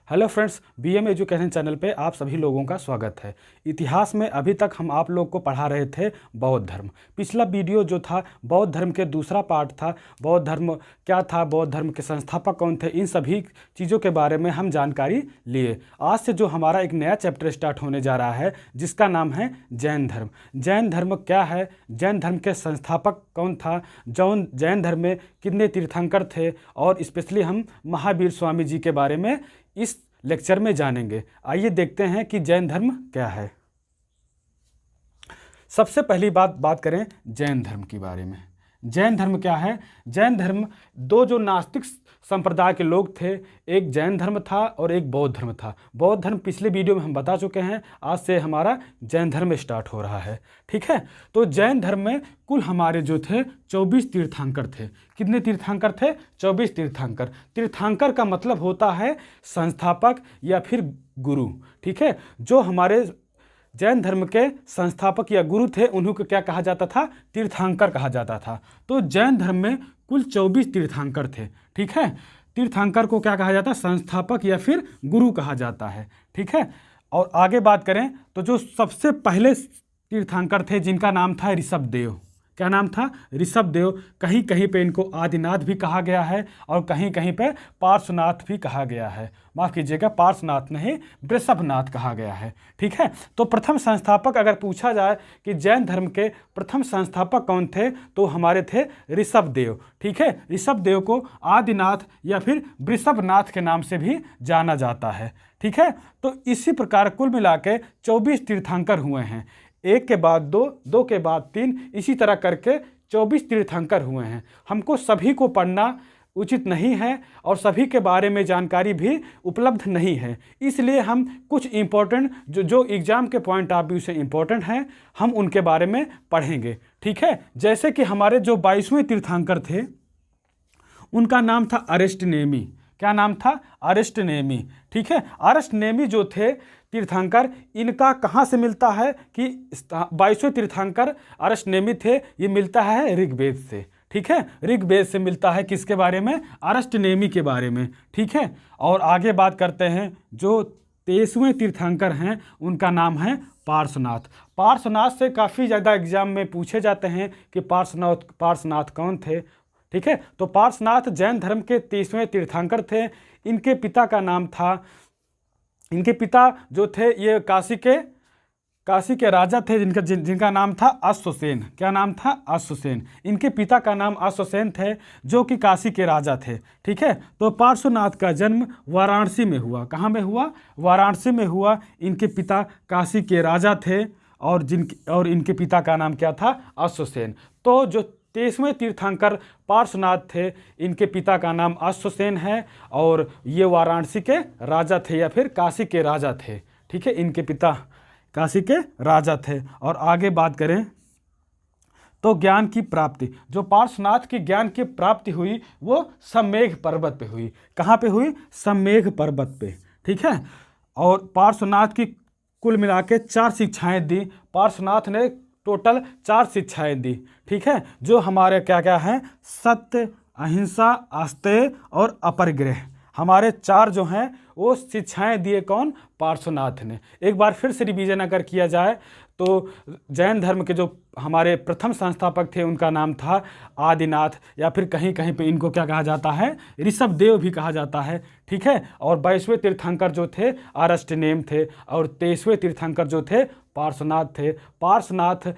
Hello friends, BM education channel पे आप सभी लोगों का स्वागत है। इतिहास में अभी तक हम आप लोग को पढ़ा रहे थे बौद्ध धर्म। पिछला वीडियो जो था बौद्ध धर्म के दूसरा पार्ट था। बौद्ध धर्म क्या था, बौद्ध धर्म के संस्थापक कौन थे, इन सभी चीज़ों के बारे में हम जानकारी लिए। आज से जो हमारा एक नया चैप्टर स्टार्ट होने जा रहा है जिसका नाम है जैन धर्म। जैन धर्म क्या है, जैन धर्म के संस्थापक कौन था, जैन धर्म में कितने तीर्थंकर थे, और स्पेशली हम महावीर स्वामी जी के बारे में इस लेक्चर में जानेंगे। आइए देखते हैं कि जैन धर्म क्या है। सबसे पहली बात करें जैन धर्म के बारे में। जैन धर्म क्या है? जैन धर्म दो जो नास्तिक संप्रदाय के लोग थे, एक जैन धर्म था और एक बौद्ध धर्म था। बौद्ध धर्म पिछले वीडियो में हम बता चुके हैं, आज से हमारा जैन धर्म स्टार्ट हो रहा है। ठीक है, तो जैन धर्म में कुल हमारे जो थे 24 तीर्थंकर थे। कितने तीर्थंकर थे? 24 तीर्थंकर। तीर्थंकर का मतलब होता है संस्थापक या फिर गुरु। ठीक है, जो हमारे जैन धर्म के संस्थापक या गुरु थे उन्हीं को क्या कहा जाता था? तीर्थंकर कहा जाता था। तो जैन धर्म में कुल 24 तीर्थंकर थे। ठीक है, तीर्थंकर को क्या कहा जाता है? संस्थापक या फिर गुरु कहा जाता है। ठीक है, और आगे बात करें तो जो सबसे पहले तीर्थंकर थे जिनका नाम था ऋषभदेव। क्या नाम था? ऋषभदेव। कहीं कहीं पे इनको आदिनाथ भी कहा गया है और कहीं कहीं पे पार्श्वनाथ भी कहा गया है। माफ़ कीजिएगा, पार्श्वनाथ नहीं, वृषभनाथ कहा गया है। ठीक है, तो प्रथम संस्थापक अगर पूछा जाए कि जैन धर्म के प्रथम संस्थापक कौन थे तो हमारे थे ऋषभदेव। ठीक है, ऋषभदेव को आदिनाथ या फिर वृषभनाथ के नाम से भी जाना जाता है। ठीक है, तो इसी प्रकार कुल मिला के 24 तीर्थंकर हुए हैं। एक के बाद दो, दो के बाद तीन, इसी तरह करके 24 तीर्थंकर हुए हैं। हमको सभी को पढ़ना उचित नहीं है और सभी के बारे में जानकारी भी उपलब्ध नहीं है, इसलिए हम कुछ इम्पोर्टेंट जो एग्ज़ाम के पॉइंट ऑफ व्यू से इम्पोर्टेंट हैं हम उनके बारे में पढ़ेंगे। ठीक है, जैसे कि हमारे जो 22वें तीर्थंकर थे उनका नाम था अरिस्टनेमी। क्या नाम था? अरिस्टनेमी। ठीक है, अरिस्टनेमी जो थे तीर्थंकर, इनका कहाँ से मिलता है कि 22वें तीर्थंकर अरिस्टनेमी थे, ये मिलता है ऋग्वेद से। ठीक है, ऋग्वेद से मिलता है किसके बारे में? अरिस्टनेमी के बारे में। ठीक है, और आगे बात करते हैं जो 23वें तीर्थंकर हैं उनका नाम है पार्श्वनाथ। पार्श्वनाथ से काफ़ी ज़्यादा एग्जाम में पूछे जाते हैं कि पार्श्वनाथ कौन थे। ठीक है, तो पार्श्वनाथ जैन धर्म के 23वें तीर्थंकर थे। इनके पिता का नाम था, इनके पिता जो थे ये काशी के राजा थे जिनका नाम था अश्वसेन। क्या नाम था? अश्वसेन। इनके पिता का नाम अश्वसेन थे जो कि काशी के राजा थे। ठीक है, तो पार्श्वनाथ का जन्म वाराणसी में हुआ। कहाँ में हुआ? वाराणसी में हुआ। इनके पिता काशी के राजा थे और इनके पिता का नाम क्या था? अश्वसेन। तो जो 23वें तीर्थंकर पार्श्वनाथ थे, इनके पिता का नाम अश्वसेन है और ये वाराणसी के राजा थे या फिर काशी के राजा थे। ठीक है, इनके पिता काशी के राजा थे। और आगे बात करें तो ज्ञान की प्राप्ति, जो पार्श्वनाथ की ज्ञान की प्राप्ति हुई वो सम्मेघ पर्वत पे हुई। कहाँ पे हुई? सम्मेघ पर्वत पे। ठीक है, और पार्श्वनाथ की कुल मिला के 4 शिक्षाएँ दी। पार्श्वनाथ ने टोटल 4 शिक्षाएं दी। ठीक है, जो हमारे क्या क्या हैं? सत्य, अहिंसा, आस्तेय और अपरिग्रह। हमारे 4 जो हैं वो शिक्षाएं दिए कौन? पार्श्वनाथ ने। एक बार फिर से रिवीजन अगर किया जाए तो जैन धर्म के जो हमारे प्रथम संस्थापक थे उनका नाम था आदिनाथ या फिर कहीं कहीं पे इनको क्या कहा जाता है? ऋषभदेव भी कहा जाता है। ठीक है, और 22वें तीर्थंकर जो थे अरिस्टनेम थे और 23वें तीर्थंकर जो थे पार्श्वनाथ थे। पार्श्वनाथ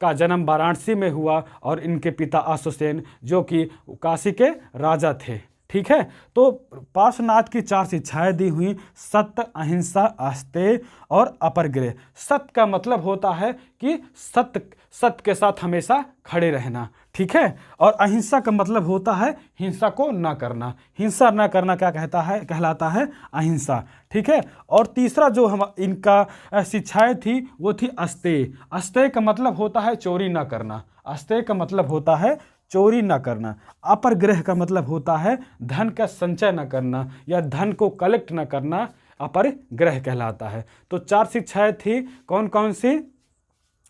का जन्म वाराणसी में हुआ और इनके पिता अश्वसेन जो कि काशी के राजा थे। ठीक है, तो पार्श्वनाथ की 4 शिक्षाएं दी हुई, सत्य, अहिंसा, आस्तेय और अपरिग्रह। सत्य का मतलब होता है कि सत्य के साथ हमेशा खड़े रहना। ठीक है, और अहिंसा का मतलब होता है हिंसा को ना करना। हिंसा ना करना क्या कहलाता है? अहिंसा। ठीक है, और तीसरा जो इनका शिक्षाएं थी वो थी आस्तेय। आस्तेय का मतलब होता है चोरी ना करना। आस्तेय का मतलब होता है चोरी ना करना। अपरिग्रह का मतलब होता है धन का संचय न करना या धन को कलेक्ट न करना, अपरिग्रह कहलाता है। तो 4 शिक्षाएं थी, कौन कौन सी?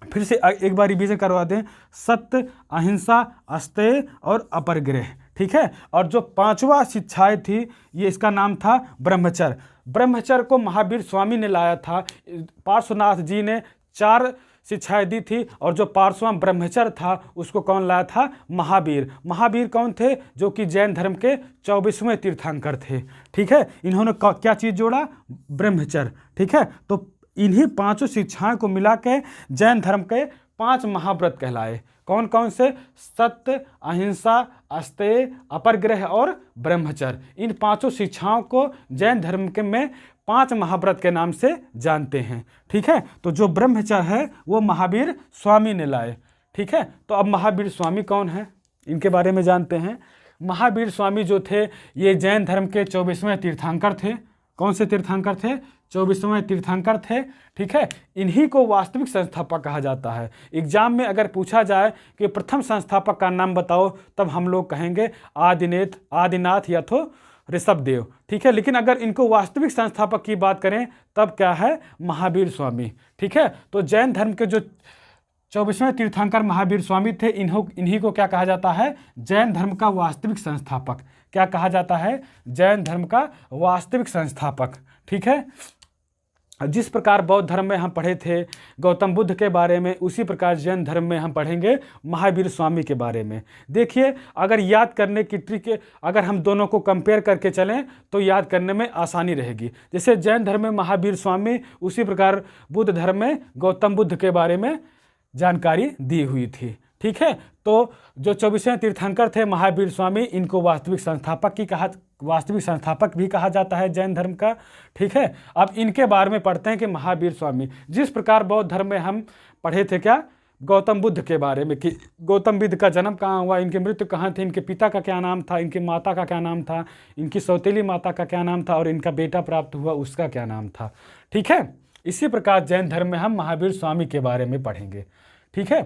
फिर से एक बार रिवीजन करवा दें। सत्य, अहिंसा, आस्तेय और अपरिग्रह। ठीक है। और जो पांचवा शिक्षाएं थी, ये इसका नाम था ब्रह्मचर्य। ब्रह्मचर्य को महावीर स्वामी ने लाया था। पार्श्वनाथ जी ने 4 शिक्षाएं दी थी, और जो पार्श्वम ब्रह्मचर्य था उसको कौन लाया था? महावीर। महावीर कौन थे? जो कि जैन धर्म के 24वें तीर्थंकर थे, ठीक है। इन्होंने क्या चीज़ जोड़ा? ब्रह्मचर्य, ठीक है। तो इन्हीं 5 शिक्षाओं को मिला के जैन धर्म के 5 महाव्रत कहलाए। कौन कौन से? सत्य, अहिंसा, अस्तेय, अपरग्रह और ब्रह्मचर्य। इन 5 शिक्षाओं को जैन धर्म के में 5 महाव्रत के नाम से जानते हैं, ठीक है। तो जो ब्रह्मचर्य है वो महावीर स्वामी ने लाए, ठीक है। तो अब महावीर स्वामी कौन है, इनके बारे में जानते हैं। महावीर स्वामी जो थे ये जैन धर्म के 24वें तीर्थंकर थे। कौन से तीर्थंकर थे? 24वें तीर्थंकर थे, ठीक है। इन्हीं को वास्तविक संस्थापक कहा जाता है। एग्जाम में अगर पूछा जाए कि प्रथम संस्थापक का नाम बताओ, तब हम लोग कहेंगे आदिनाथ या तो ऋषभदेव, ठीक है। लेकिन अगर इनको वास्तविक संस्थापक की बात करें तब क्या है? महावीर स्वामी, ठीक है। तो जैन धर्म के जो 24वें तीर्थंकर महावीर स्वामी थे, इन्हीं को क्या कहा जाता है? जैन धर्म का वास्तविक संस्थापक। क्या कहा जाता है? जैन धर्म का वास्तविक संस्थापक, ठीक है। जिस प्रकार बौद्ध धर्म में हम पढ़े थे गौतम बुद्ध के बारे में, उसी प्रकार जैन धर्म में हम पढ़ेंगे महावीर स्वामी के बारे में। देखिए, अगर याद करने की ट्रिक, अगर हम दोनों को कंपेयर करके चलें तो याद करने में आसानी रहेगी। जैसे जैन धर्म में महावीर स्वामी, उसी प्रकार बुद्ध धर्म में गौतम बुद्ध के बारे में जानकारी दी हुई थी, ठीक है। तो जो 24वें तीर्थंकर थे महावीर स्वामी, इनको वास्तविक संस्थापक भी कहा जाता है जैन धर्म का, ठीक है। अब इनके बारे में पढ़ते हैं कि महावीर स्वामी, जिस प्रकार बौद्ध धर्म में हम पढ़े थे क्या? गौतम बुद्ध के बारे में, कि गौतम बुद्ध का जन्म कहाँ हुआ, इनकी मृत्यु कहाँ थी, इनके पिता का क्या नाम था, इनकी माता का क्या नाम था, इनकी सौतेली माता का क्या नाम था, और इनका बेटा प्राप्त हुआ उसका क्या नाम था, ठीक है। इसी प्रकार जैन धर्म में हम महावीर स्वामी के बारे में पढ़ेंगे, ठीक है।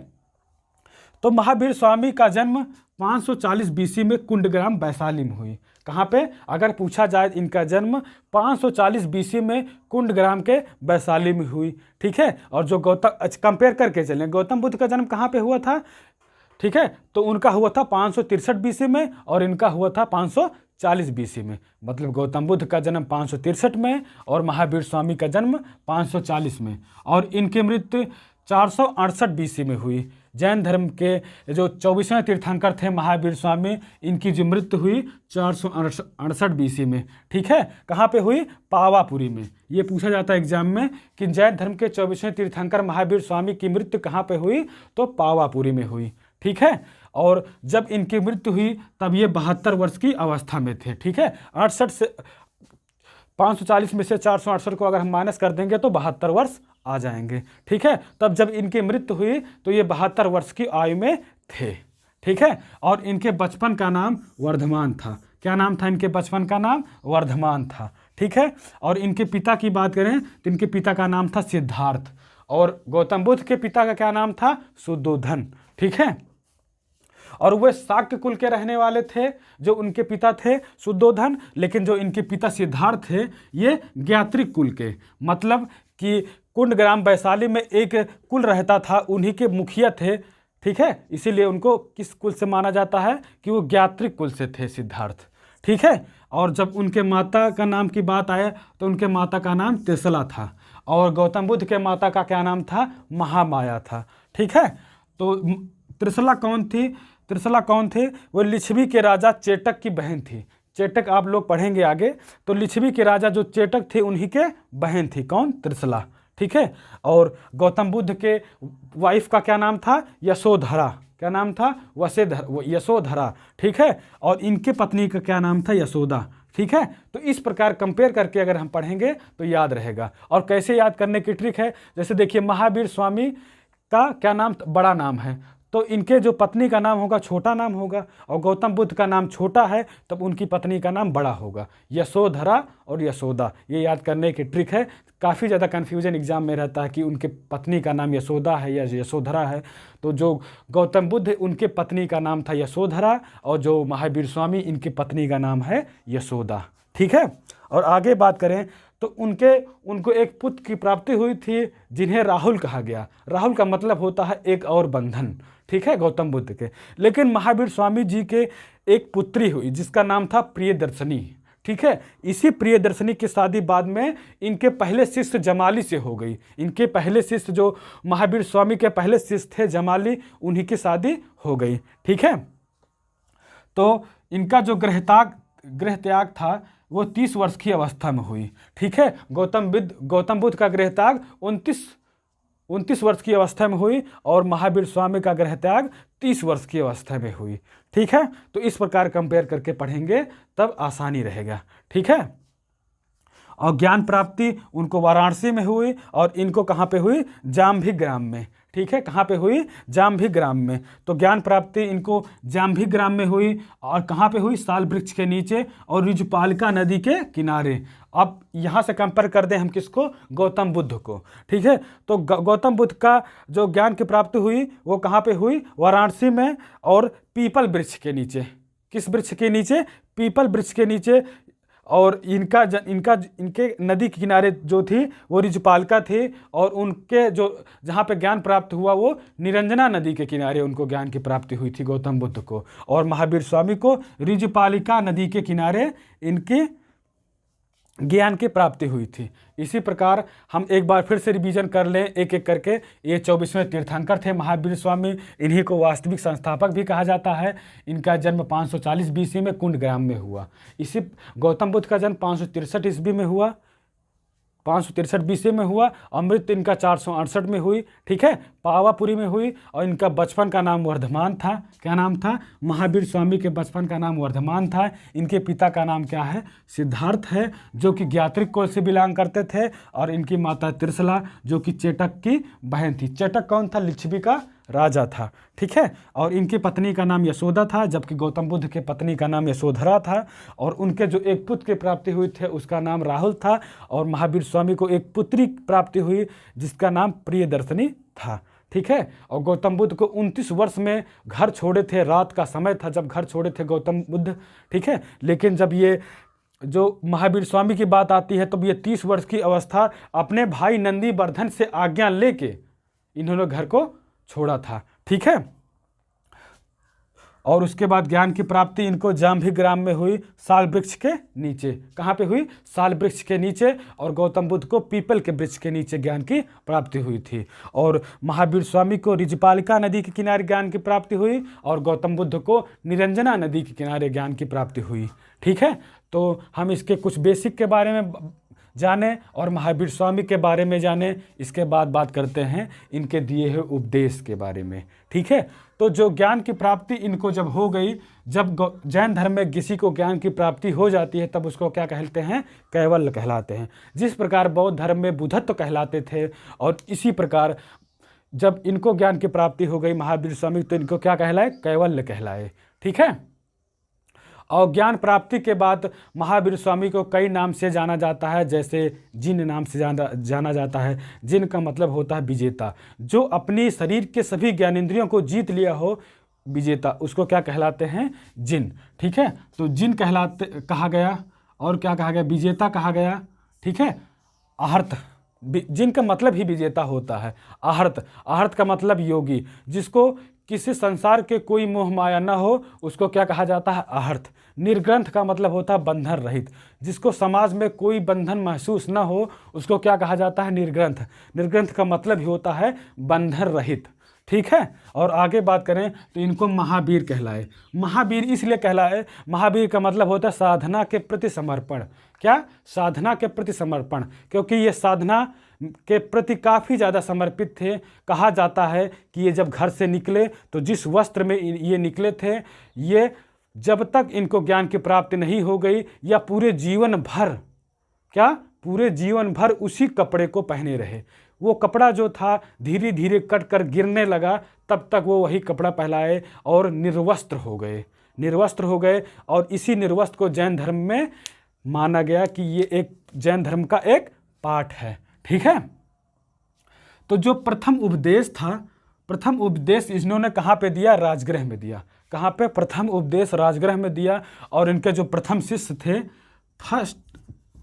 तो महावीर स्वामी का जन्म 540 BC में कुंडग्राम वैशाली में हुई। कहाँ पे? अगर पूछा जाए, इनका जन्म 540 BC में कुंडग्राम के वैशाली में हुई, ठीक है। और जो कंपेयर करके चलें, गौतम बुद्ध का जन्म कहाँ पे हुआ था, ठीक है। तो उनका हुआ था 563 BC में, और इनका हुआ था 540 BC में। मतलब गौतम बुद्ध का जन्म 563 में और महावीर स्वामी का जन्म 540 में, और इनकी मृत्यु 468 BC में हुई। जैन धर्म के जो 24वें तीर्थंकर थे महावीर स्वामी, इनकी जो मृत्यु हुई 468 BC में, ठीक है। कहाँ पे हुई? पावापुरी में। ये पूछा जाता है एग्जाम में कि जैन धर्म के 24वें तीर्थंकर महावीर स्वामी की मृत्यु कहाँ पे हुई? तो पावापुरी में हुई, ठीक है। और जब इनकी मृत्यु हुई तब ये 72 वर्ष की अवस्था में थे, ठीक है। 68 से 540 में से 468 को अगर हम माइनस कर देंगे तो 72 वर्ष आ जाएंगे, ठीक है। तब जब इनकी मृत्यु हुई तो ये 72 वर्ष की आयु में थे, ठीक है। और इनके बचपन का नाम वर्धमान था। क्या नाम था इनके बचपन का नाम? वर्धमान था, ठीक है। और इनके पिता की बात करें तो इनके पिता का नाम था सिद्धार्थ, और गौतम बुद्ध के पिता का क्या नाम था? शुद्धोधन, ठीक है। और वे शाक्य कुल के रहने वाले थे, जो उनके पिता थे शुद्धोधन, लेकिन जो इनके पिता सिद्धार्थ थे ये ज्ञात्रिक कुल के, मतलब कि कुंडग्राम वैशाली में एक कुल रहता था, उन्हीं के मुखिया थे, ठीक है। इसीलिए उनको किस कुल से माना जाता है? कि वो ज्ञात्रिक कुल से थे सिद्धार्थ, ठीक है। और जब उनके माता का नाम की बात आए तो उनके माता का नाम त्रिशला था, और गौतम बुद्ध के माता का क्या नाम था? महामाया था, ठीक है। तो त्रिशला कौन थी? त्रिशला कौन थे? वो लिच्छवी के राजा चेटक की बहन थी। चेटक आप लोग पढ़ेंगे आगे, तो लिच्छवी के राजा जो चेटक थे उन्हीं के बहन थी। कौन? त्रिशला, ठीक है। और गौतम बुद्ध के वाइफ का क्या नाम था? यशोधरा। क्या नाम था? यशोधरा, ठीक है। और इनके पत्नी का क्या नाम था? यशोदा, ठीक है। तो इस प्रकार कंपेयर करके अगर हम पढ़ेंगे तो याद रहेगा। और कैसे याद करने की ट्रिक है, जैसे देखिए महावीर स्वामी का क्या नाम? बड़ा नाम है, तो इनके जो पत्नी का नाम होगा छोटा नाम होगा, और गौतम बुद्ध का नाम छोटा है तब उनकी पत्नी का नाम बड़ा होगा। यशोधरा और यशोदा, ये याद करने की ट्रिक है। काफ़ी ज़्यादा कन्फ्यूजन एग्जाम में रहता है कि उनके पत्नी का नाम यशोदा है या यशोधरा है। तो जो गौतम बुद्ध उनके पत्नी का नाम था यशोधरा, और जो महावीर स्वामी इनकी पत्नी का नाम है यशोदा, ठीक है। और आगे बात करें तो उनको एक पुत्र की प्राप्ति हुई थी जिन्हें राहुल कहा गया। राहुल का मतलब होता है एक और बंधन, ठीक है, गौतम बुद्ध के। लेकिन महावीर स्वामी जी के एक पुत्री हुई जिसका नाम था प्रियदर्शनी, ठीक है। इसी प्रियदर्शनी की शादी बाद में इनके पहले शिष्य जमाली से हो गई। इनके पहले शिष्य जो महावीर स्वामी के पहले शिष्य थे जमाली, उन्हीं की शादी हो गई, ठीक है। तो इनका जो गृह त्याग था वो 30 वर्ष की अवस्था में हुई, ठीक है। गौतम बुद्ध का गृह त्याग 29 वर्ष की अवस्था में हुई और महावीर स्वामी का गृह त्याग 30 वर्ष की अवस्था में हुई, ठीक है। तो इस प्रकार कंपेयर करके पढ़ेंगे तब आसानी रहेगा, ठीक है। और ज्ञान प्राप्ति उनको वाराणसी में हुई और इनको कहाँ पे हुई? जाम्भी ग्राम में, ठीक है। कहाँ पे हुई? जाम्भी ग्राम में। तो ज्ञान प्राप्ति इनको जाम्भी ग्राम में हुई और कहाँ पे हुई? साल वृक्ष के नीचे और रिजुपालिका नदी के किनारे। अब यहाँ से कंपेयर कर दें हम किसको? गौतम बुद्ध को, ठीक है। तो गौतम बुद्ध का जो ज्ञान की प्राप्ति हुई वो कहाँ पे हुई? वाराणसी में और पीपल वृक्ष के नीचे। किस वृक्ष के नीचे? पीपल वृक्ष के नीचे। और इनके नदी के किनारे जो थी वो रिजुपालिका थी और उनके जो जहाँ पे ज्ञान प्राप्त हुआ वो निरंजना नदी के किनारे उनको ज्ञान की प्राप्ति हुई थी गौतम बुद्ध को, और महावीर स्वामी को रिजुपालिका नदी के किनारे इनकी ज्ञान की प्राप्ति हुई थी। इसी प्रकार हम एक बार फिर से रिवीजन कर लें एक एक करके। ये 24वें तीर्थंकर थे महावीर स्वामी। इन्हीं को वास्तविक संस्थापक भी कहा जाता है। इनका जन्म 540 BC में कुंड ग्राम में हुआ। इसी गौतम बुद्ध का जन्म 563 ईस्वी में हुआ, 563 BC में हुआ। अमृत इनका 468 में हुई, ठीक है, पावापुरी में हुई। और इनका बचपन का नाम वर्धमान था। क्या नाम था? महावीर स्वामी के बचपन का नाम वर्धमान था। इनके पिता का नाम क्या है? सिद्धार्थ है, जो कि ज्ञात्रिक कुल से बिलोंग करते थे। और इनकी माता त्रिशला जो कि चेटक की बहन थी। चेटक कौन था? लिच्छवी का राजा था, ठीक है। और इनकी पत्नी का नाम यशोदा था, जबकि गौतम बुद्ध के पत्नी का नाम यशोधरा था। और उनके जो एक पुत्र की प्राप्ति हुई थे उसका नाम राहुल था। और महावीर स्वामी को एक पुत्री प्राप्ति हुई जिसका नाम प्रियदर्शनी था, ठीक है। और गौतम बुद्ध को 29 वर्ष में घर छोड़े थे। रात का समय था जब घर छोड़े थे गौतम बुद्ध, ठीक है। लेकिन जब ये जो महावीर स्वामी की बात आती है तब ये 30 वर्ष की अवस्था अपने भाई नंदीवर्धन से आज्ञा लेके इन्होंने घर को छोड़ा था, ठीक है। और उसके बाद ज्ञान की प्राप्ति इनको जाम्भी ग्राम में हुई, साल वृक्ष के नीचे। कहाँ पे हुई? साल वृक्ष के नीचे। और गौतम बुद्ध को पीपल के वृक्ष के नीचे ज्ञान की प्राप्ति हुई थी। और महावीर स्वामी को रिजुपालिका नदी के किनारे ज्ञान की प्राप्ति हुई और गौतम बुद्ध को निरंजना नदी के किनारे ज्ञान की प्राप्ति हुई, ठीक है। तो हम इसके कुछ बेसिक के बारे में जाने और महावीर स्वामी के बारे में जाने। इसके बाद बात करते हैं इनके दिए हुए उपदेश के बारे में, ठीक है। तो जो ज्ञान की प्राप्ति इनको जब हो गई, जब जैन धर्म में किसी को ज्ञान की प्राप्ति हो जाती है तब उसको क्या कहते हैं? कैवल्य कहलाते हैं। जिस प्रकार बौद्ध धर्म में बुद्धत्व कहलाते थे, और इसी प्रकार जब इनको ज्ञान की प्राप्ति हो गई महावीर स्वामी तो इनको क्या कहलाए? कैवल्य कहलाए, ठीक है। और ज्ञान प्राप्ति के बाद महावीर स्वामी को कई नाम से जाना जाता है, जैसे जिन नाम से जाना जाता है। जिन का मतलब होता है विजेता। जो अपनी शरीर के सभी ज्ञानेंद्रियों को जीत लिया हो, विजेता, उसको क्या कहलाते हैं? जिन, ठीक है। तो जिन कहा गया। और क्या कहा गया? विजेता कहा गया, ठीक है। आहर्त, जिन का मतलब ही विजेता होता है। आहर्त का मतलब योगी। जिसको किसी संसार के कोई मोह माया न हो उसको क्या कहा जाता है? आहर्त। निर्ग्रंथ का मतलब होता है बंधन रहित। जिसको समाज में कोई बंधन महसूस न हो उसको क्या कहा जाता है? निर्ग्रंथ। निर्ग्रंथ का मतलब ही होता है बंधन रहित, ठीक है। और आगे बात करें तो इनको महावीर कहलाए। महावीर इसलिए कहलाए, महावीर का मतलब होता है साधना के प्रति समर्पण। क्या? साधना के प्रति समर्पण। क्योंकि ये साधना के प्रति काफ़ी ज़्यादा समर्पित थे। कहा जाता है कि ये जब घर से निकले तो जिस वस्त्र में ये निकले थे, ये जब तक इनको ज्ञान की प्राप्ति नहीं हो गई या पूरे जीवन भर, क्या? पूरे जीवन भर उसी कपड़े को पहने रहे। वो कपड़ा जो था धीरे धीरे कट कर गिरने लगा, तब तक वो वही कपड़ा पहनाए और निर्वस्त्र हो गए। और इसी निर्वस्त्र को जैन धर्म में माना गया कि ये एक जैन धर्म का एक पार्ट है, ठीक है। तो जो प्रथम उपदेश इन्होंने कहाँ पे दिया? राजगृह में दिया। कहाँ पे? प्रथम उपदेश राजगृह में दिया। और इनके जो प्रथम शिष्य थे,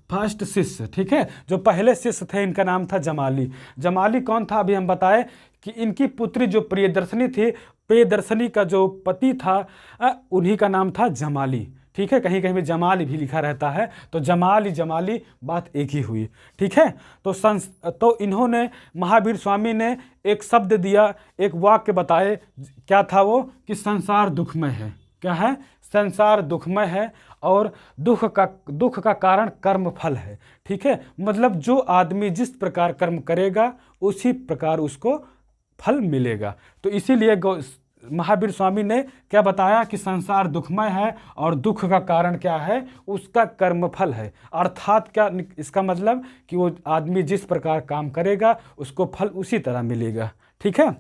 फर्स्ट शिष्य, ठीक है। जो पहले शिष्य थे इनका नाम था जमाली। जमाली कौन था? अभी हम बताए कि इनकी पुत्री जो प्रियदर्शनी थी, प्रियदर्शनी का जो पति था उन्हीं का नाम था जमाली, ठीक है। कहीं कहीं में जमाल भी लिखा रहता है, तो जमाल जमाली बात एक ही हुई, ठीक है। तो इन्होंने, महावीर स्वामी ने एक शब्द दिया, एक वाक्य बताए, क्या था वो? कि संसार दुखमय है। क्या है? संसार दुखमय है और दुख का कारण कर्म फल है, ठीक है। मतलब जो आदमी जिस प्रकार कर्म करेगा उसी प्रकार उसको फल मिलेगा। तो इसीलिए महावीर स्वामी ने क्या बताया? कि संसार दुखमय है और दुख का कारण क्या है? उसका कर्मफल है। अर्थात क्या इसका मतलब? कि वो आदमी जिस प्रकार काम करेगा उसको फल उसी तरह मिलेगा, ठीक है।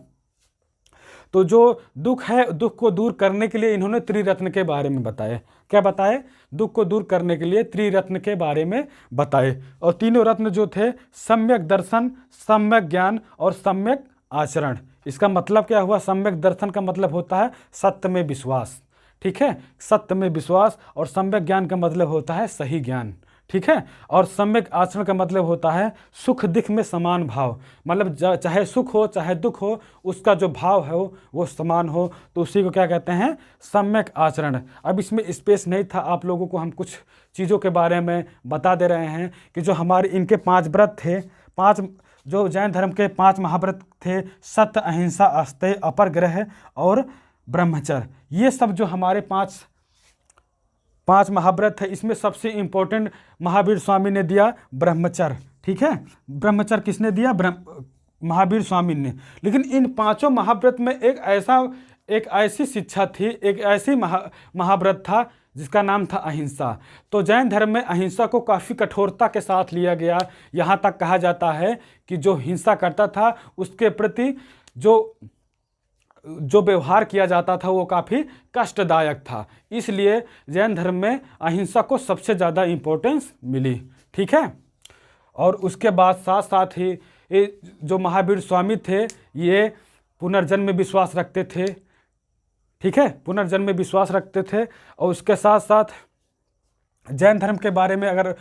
तो जो दुख है, दुख को दूर करने के लिए इन्होंने त्रिरत्न के बारे में बताए। क्या बताए? दुख को दूर करने के लिए त्रिरत्न के बारे में बताए। और तीनों रत्न जो थे, सम्यक दर्शन, सम्यक ज्ञान और सम्यक आचरण। इसका मतलब क्या हुआ? सम्यक दर्शन का मतलब होता है सत्य में विश्वास, ठीक है। सत्य में विश्वास। और सम्यक ज्ञान का मतलब होता है सही ज्ञान, ठीक है। और सम्यक आचरण का मतलब होता है सुख दुख में समान भाव। मतलब चाहे सुख हो चाहे दुख हो, उसका जो भाव है वो समान हो, तो उसी को क्या कहते हैं? सम्यक आचरण। अब इसमें स्पेस नहीं था, आप लोगों को हम कुछ चीज़ों के बारे में बता दे रहे हैं कि जो हमारे इनके 5 व्रत थे, 5 जो जैन धर्म के 5 महाव्रत थे, सत्य, अहिंसा, अस्तेय, अपरग्रह और ब्रह्मचर्य। ये सब जो हमारे 5 महाव्रत है, इसमें सबसे इम्पोर्टेंट महावीर स्वामी ने दिया ब्रह्मचर्य, ठीक है। ब्रह्मचर्य किसने दिया? महावीर स्वामी ने। लेकिन इन 5 महाव्रत में एक ऐसी शिक्षा थी, एक ऐसी महाव्रत था जिसका नाम था अहिंसा। तो जैन धर्म में अहिंसा को काफ़ी कठोरता के साथ लिया गया। यहाँ तक कहा जाता है कि जो हिंसा करता था उसके प्रति जो व्यवहार किया जाता था वो काफ़ी कष्टदायक था। इसलिए जैन धर्म में अहिंसा को सबसे ज़्यादा इम्पोर्टेंस मिली, ठीक है। और उसके बाद साथ साथ ही जो महावीर स्वामी थे ये पुनर्जन्म में विश्वास रखते थे, ठीक है। पुनर्जन्म में विश्वास रखते थे। और उसके साथ साथ जैन धर्म के बारे में अगर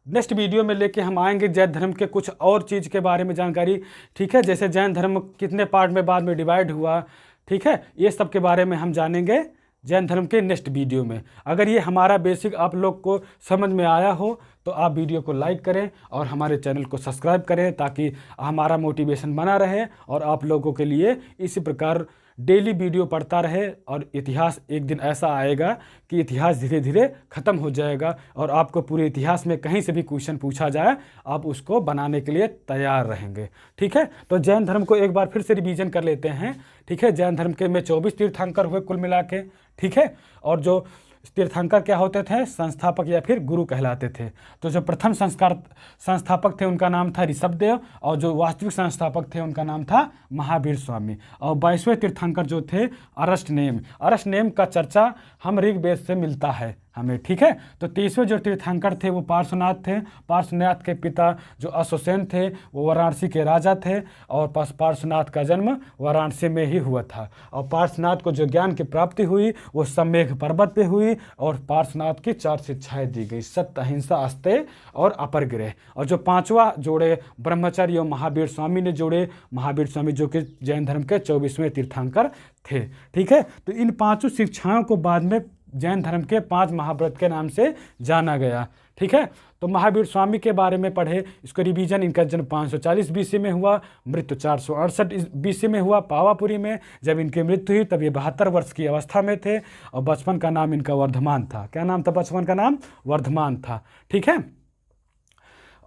नेक्स्ट वीडियो में लेके हम आएंगे जैन धर्म के कुछ और चीज़ के बारे में जानकारी, ठीक है। जैसे जैन धर्म कितने पार्ट में बाद में डिवाइड हुआ, ठीक है। ये सब के बारे में हम जानेंगे जैन धर्म के नेक्स्ट वीडियो में। अगर ये हमारा बेसिक आप लोग को समझ में आया हो तो आप वीडियो को लाइक करें और हमारे चैनल को सब्सक्राइब करें, ताकि हमारा मोटिवेशन बना रहे और आप लोगों के लिए इसी प्रकार डेली वीडियो पढ़ता रहे। और इतिहास एक दिन ऐसा आएगा कि इतिहास धीरे धीरे ख़त्म हो जाएगा और आपको पूरे इतिहास में कहीं से भी क्वेश्चन पूछा जाए आप उसको बनाने के लिए तैयार रहेंगे, ठीक है। तो जैन धर्म को एक बार फिर से रिवीजन कर लेते हैं, ठीक है। जैन धर्म के में 24 तीर्थंकर हुए कुल मिला के, ठीक है। और जो तीर्थंकर क्या होते थे? संस्थापक या फिर गुरु कहलाते थे। तो जो प्रथम संस्थापक थे उनका नाम था ऋषभदेव और जो वास्तविक संस्थापक थे उनका नाम था महावीर स्वामी। और 22वें तीर्थंकर जो थे अरष्टनेम का चर्चा हम ऋग्वेद से मिलता है हमें, ठीक है। तो 30वें जो तीर्थंकर थे वो पार्श्वनाथ थे। पार्श्वनाथ के पिता जो अश्वसेन थे वो वाराणसी के राजा थे और पार्श्वनाथ का जन्म वाराणसी में ही हुआ था। और पार्श्वनाथ को जो ज्ञान की प्राप्ति हुई वो सम्मेघ पर्वत पे हुई और पार्श्वनाथ की 4 शिक्षाएं दी गई, सत्य, अहिंसा, अस्तेय और अपरग्रह। और जो 5वां जोड़े ब्रह्मचर्य महावीर स्वामी ने जोड़े, महावीर स्वामी जो कि जैन धर्म के 24वें तीर्थंकर थे, ठीक है। तो इन 5 शिक्षाओं को बाद में जैन धर्म के 5 महाव्रत के नाम से जाना गया, ठीक है। तो महावीर स्वामी के बारे में पढ़े, इसको रिवीजन। इनका जन्म 540 BC में हुआ, मृत्यु 468 BC में हुआ पावापुरी में। जब इनकी मृत्यु हुई तब ये 72 वर्ष की अवस्था में थे और बचपन का नाम इनका वर्धमान था। क्या नाम था? बचपन का नाम वर्धमान था, ठीक है।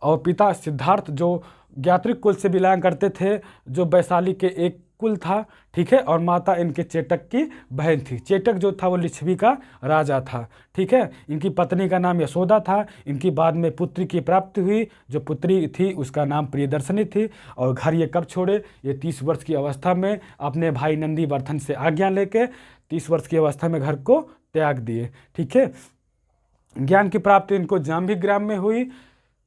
और पिता सिद्धार्थ जो ज्ञात्रिक कुल से बिलोंग करते थे, जो वैशाली के एक कुल था, ठीक है। और माता इनके चेटक की बहन थी। चेटक जो था वो लिच्छवी का राजा था, ठीक है। इनकी पत्नी का नाम यशोदा था। इनकी बाद में पुत्री की प्राप्ति हुई, जो पुत्री थी उसका नाम प्रियदर्शनी थी। और घर ये कब छोड़े? ये 30 वर्ष की अवस्था में अपने भाई नंदीवर्धन से आज्ञा लेके 30 वर्ष की अवस्था में घर को त्याग दिए, ठीक है। ज्ञान की प्राप्ति इनको जाम्भी ग्राम में हुई,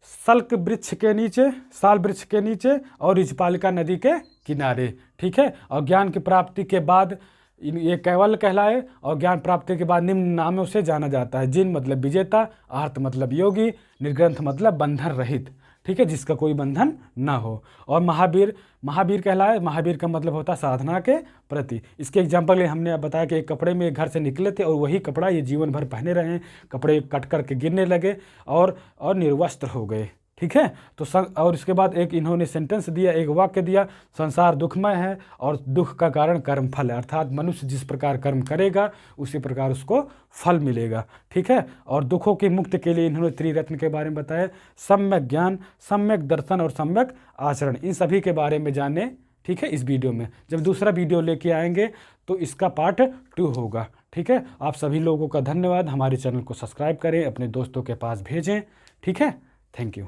साल वृक्ष के नीचे और रिजपालिका नदी के किनारे, ठीक है। और ज्ञान की प्राप्ति के बाद ये कैवल्य कहलाए। और ज्ञान प्राप्ति के बाद निम्न नामों से जाना जाता है। जिन मतलब विजेता, आर्त मतलब योगी, निर्ग्रंथ मतलब बंधन रहित, ठीक है, जिसका कोई बंधन ना हो। और महावीर, महावीर कहलाए। महावीर का मतलब होता है साधना के प्रति। इसके एग्जाम्पल हमने बताया कि एक कपड़े में घर से निकले थे और वही कपड़ा ये जीवन भर पहने रहे हैं, कपड़े कट करके गिरने लगे और निर्वस्त्र हो गए, ठीक है। तो और इसके बाद एक इन्होंने सेंटेंस दिया, एक वाक्य दिया, संसार दुखमय है और दुख का कारण कर्म फल है, अर्थात मनुष्य जिस प्रकार कर्म करेगा उसी प्रकार उसको फल मिलेगा, ठीक है। और दुखों की मुक्ति के लिए इन्होंने त्रिरत्न के बारे में बताया, सम्यक ज्ञान, सम्यक दर्शन और सम्यक आचरण। इन सभी के बारे में जाने, ठीक है, इस वीडियो में। जब दूसरा वीडियो लेके आएंगे तो इसका पार्ट 2 होगा, ठीक है। आप सभी लोगों का धन्यवाद। हमारे चैनल को सब्सक्राइब करें, अपने दोस्तों के पास भेजें, ठीक है। Thank you.